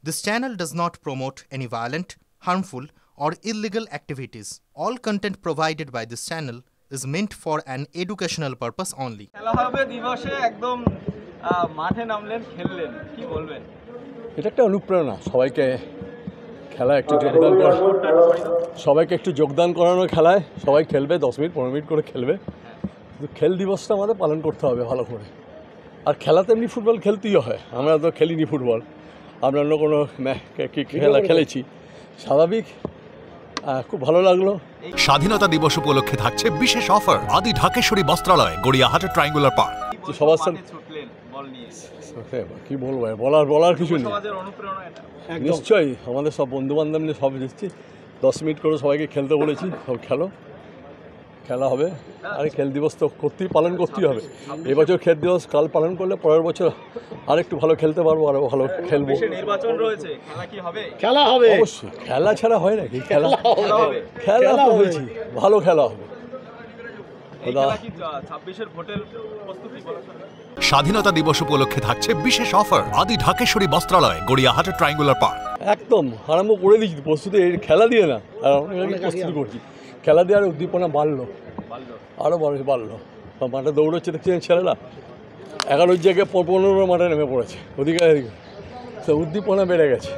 This channel does not promote any violent, harmful, or illegal activities. All content provided by this channel is meant for an educational purpose only. খেলা হবে দিবসে একদম মাঠে নামলেন, খেললেন, কি বলবেন? এটা একটা অনুপ্রেরণা সবাইকে খেলা একটু যোগদান করানো খেলায় সবাই খেলবে 10 মিনিট 15 মিনিট করে খেলবে কিন্তু খেল দিবসটা আমাদের পালন করতে হবে ভালো করে আর খেলাতে এমনি ফুটবল খেলতেই হয় আমরা তো খেলিনি ফুটবল আমরা অন্য কোনো খেলা খেলেছি স্বাভাবিক খুব ভালো লাগলো স্বাধীনতা দিবস উপলক্ষে থাকছে বিশেষ অফার আদি ঢাকেশ্বরী বস্ত্রালয় গড়িয়াহাট ট্রায়াঙ্গুলার পার্ক সবার সাথে ছুটলেন বল নিয়ে কি বলবো বলার কিছু নেই নিশ্চয়ই আমাদের সব বন্ধুবান্ধব নিয়ে সব দিচ্ছি 10 মিনিট করে সবাইকে খেলতে বলেছি সব খেলা হবে আর খেল দিবস তো পালন করতেই হবে এবছর খেল দিবস কাল পালন করলে পরের বছর আরেকটু ভালো খেলতে পারবো আরও ভালো খেলবো নির্বাচন রয়েছে, খেলা কি হবে? খেলা হবে অবশ্যই খেলা ছাড়া হয় নাকি খেলা তো হয়েছি ভালো খেলা হবে স্বাধীনতা দিবস উপলক্ষে থাকছে বিশেষ অফার আদি ঢাকেশ্বরী বস্ত্রালয় গড়িয়াহাট ট্রায়াঙ্গুলার পার্ক একদম আরম্ভ করে দিচ্ছি প্রস্তুতি খেলা দিয়ে না আর প্রস্তুতি করছি খেলা দিয়ে আর উদ্দীপনা আরও বাড়লো মাঠে দৌড়চ্ছে দেখছেন ছেলেরা 11 জায়গায় 15 মাঠে নেমে পড়েছে ওদিকে উদ্দীপনা বেড়ে গেছে